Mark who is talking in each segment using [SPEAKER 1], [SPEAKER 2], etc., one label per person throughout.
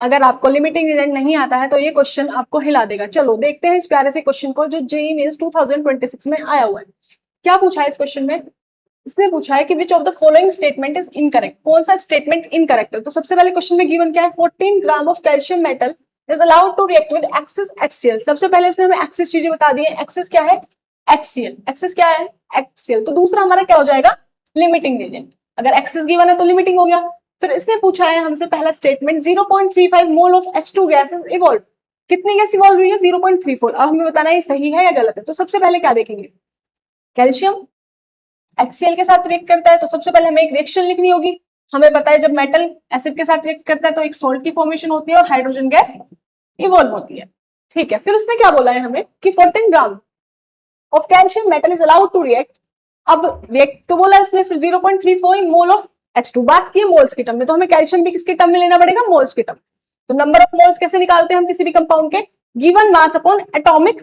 [SPEAKER 1] अगर आपको limiting agent नहीं आता है तो ये क्वेश्चन आपको हिला देगा। चलो देखते हैं इस प्यारे से क्वेश्चन को जो जेईई मेंस 2026 में आया हुआ है। क्या पूछा है इस क्वेश्चन में? इसने पूछा है कि which of the following statement is incorrect. कौन सा स्टेटमेंट इनकरेक्ट है? तो सबसे पहले क्वेश्चन में गिवन क्या है? 14 gram of calcium metal is allowed to react with excess HCl। सबसे पहले इसने हमें एक्सिस चीजें बता दी है। एक्सिस क्या है? HCl। एक्सिस क्या है? HCl। तो दूसरा हमारा क्या हो जाएगा? Limiting agent. अगर एक्सिस गिवन है तो लिमिटिंग हो गया। फिर इसने पूछा है हमसे पहला statement 0.35 mole of H2 gas is evolve. कितनी गैस इवॉल्व हुई है? 0.34। अब हमें बताना है ये सही है या गलत है। तो सबसे पहले क्या देखेंगे? कैल्शियम HCl के साथ रिएक्ट करता है तो सबसे पहले हमें एक रिएक्शन लिखनी होगी। हमें पता है जब मेटल एसिड के साथ रिएक्ट करता है तो एक सॉल्ट की फॉर्मेशन होती है और हाइड्रोजन गैस इवॉल्व होती है। ठीक है, फिर उसने क्या बोला है हमें कि 14 gram of calcium metal is allowed to react. अब रिएक्ट तो बोला इसने, फिर 0.34 मोल ऑफ H2। बात की मोल्स की टर्म में, तो हमें कैल्शियम भी किसके टर्म में लेना पड़ेगा? मोल्स के टर्म। तो नंबर ऑफ मोल्स कैसे निकालते हैं हम किसी भी कंपाउंड के? Given mass upon atomic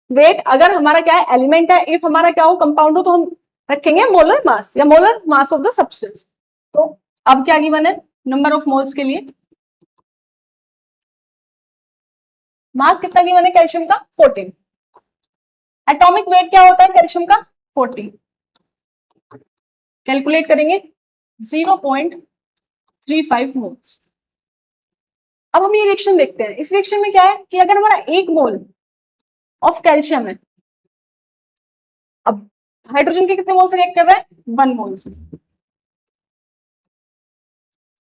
[SPEAKER 1] weight. अगर हमारा क्या है? एलिमेंट है। इफ हमारा क्या हो? कंपाउंड हो तो हम रखेंगे मोलर मास या molar mass of the substance. तो अब क्या गिवन है नंबर ऑफ मोल्स के लिए? मास कितना गिवन है कैल्शियम का? 14। एटॉमिक वेट क्या होता है कैल्शियम का? 40। कैलकुलेट करेंगे 0.35 मोल्स। अब हम ये रिएक्शन देखते हैं। इस रिएक्शन में क्या है कि अगर हमारा 1 मोल ऑफ कैल्शियम है, अब हाइड्रोजन के कितने मोल से रिएक्ट कर रहा है? 1 मोल से।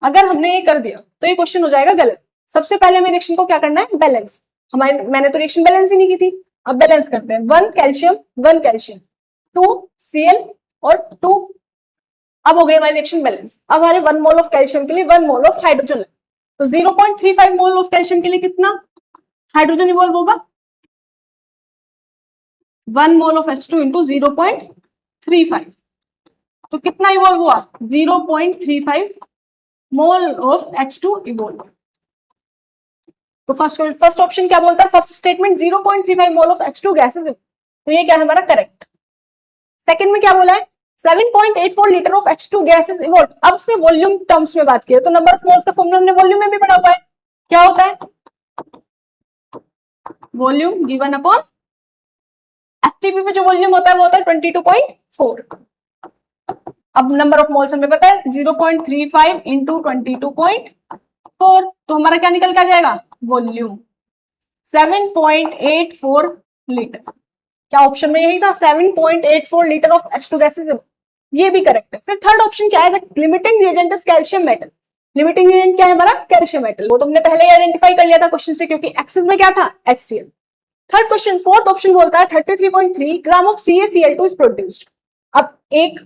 [SPEAKER 1] अगर हमने ये कर दिया तो ये क्वेश्चन हो जाएगा गलत। सबसे पहले हमें रिएक्शन को क्या करना है? बैलेंस। मैंने तो रिएक्शन बैलेंस ही नहीं की थी। अब बैलेंस करते हैं। 1 कैल्शियम 1 कैल्शियम 2 Cl और 2। अब हो गई हमारी रिएक्शन बैलेंस। अब हमारे 1 मोल ऑफ कैल्शियम के लिए 1 मोल ऑफ हाइड्रोजन है, तो 0.35 मोल ऑफ कैल्शियम के लिए कितना हाइड्रोजन इवॉल्व होगा? 1 मोल ऑफ H2 इंटू 0.35। तो कितना इवॉल्व हुआ? 0.35 मोल ऑफ H2 इवॉल्व। तो फर्स्ट ऑप्शन क्या बोलता है? First statement 0.35 mole of H2 gases. तो ये क्या है हमारा? करेक्ट। सेकंड में क्या बोला है? 7.84 litre of H2 gases evolve. अब उसने वॉल्यूम टर्म्स में बात की है, तो नंबर ऑफ मोल्स का फॉर्मूला हमने वॉल्यूम में भी पढ़ा हुआ है। क्या होता है? वॉल्यूम गिवन अपॉन एसटीपी पे जो वॉल्यूम होता है वो होता है 22.4। अब नंबर ऑफ मोल्स हमें पता है 0.35 इंटू 22.4, तो हमारा क्या निकल के आ जाएगा? Volume 7.84 litre. क्या ऑप्शन में यही था? 7.84 लीटर ऑफ H2 गैसेस। ये भी करेक्ट है। फिर थर्ड ऑप्शन क्या है? Limiting reagent is calcium metal. Limiting reagent क्या है हमारा? Calcium metal. वो तुमने पहले ही आइडेंटिफाई कर लिया था क्वेश्चन से, क्योंकि एक्सिस में क्या था? HCl। Third question fourth option बोलता है 33.3 gram of CaCl2 is produced. अब एक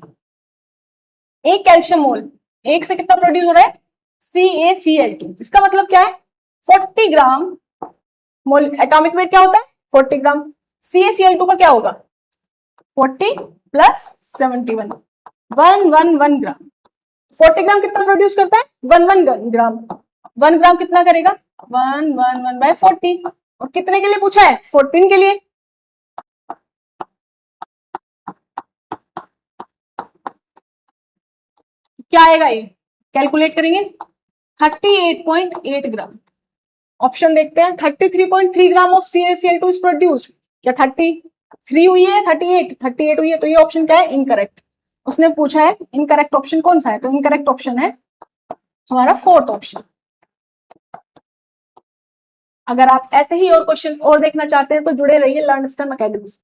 [SPEAKER 1] कैल्शियम मोल एक से कितना प्रोड्यूस हो रहा है? CaCl2। इसका मतलब क्या है? 40 ग्राम मोल। एटॉमिक वेट क्या होता है? 40 ग्राम। CaCl2 का क्या होगा? 40 प्लस 71 111 ग्राम। 40 ग्राम कितना प्रोड्यूस करता है? 11 ग्राम। 1 ग्राम कितना करेगा? 111 बाय 40। और कितने के लिए पूछा है? 14 के लिए। क्या आएगा ये? कैलकुलेट करेंगे 38.8 ग्राम। ऑप्शन देखते हैं। 33.3 gram of CaCl2 is produced. क्या 33 हुई है? 38 हुई है। तो ये ऑप्शन क्या है? इनकरेक्ट। उसने पूछा है इनकरेक्ट ऑप्शन कौन सा है, तो इनकरेक्ट ऑप्शन है हमारा फोर्थ ऑप्शन। अगर आप ऐसे ही और क्वेश्चन और देखना चाहते हैं तो जुड़े रहिए लर्न स्टेम अकेडमी से।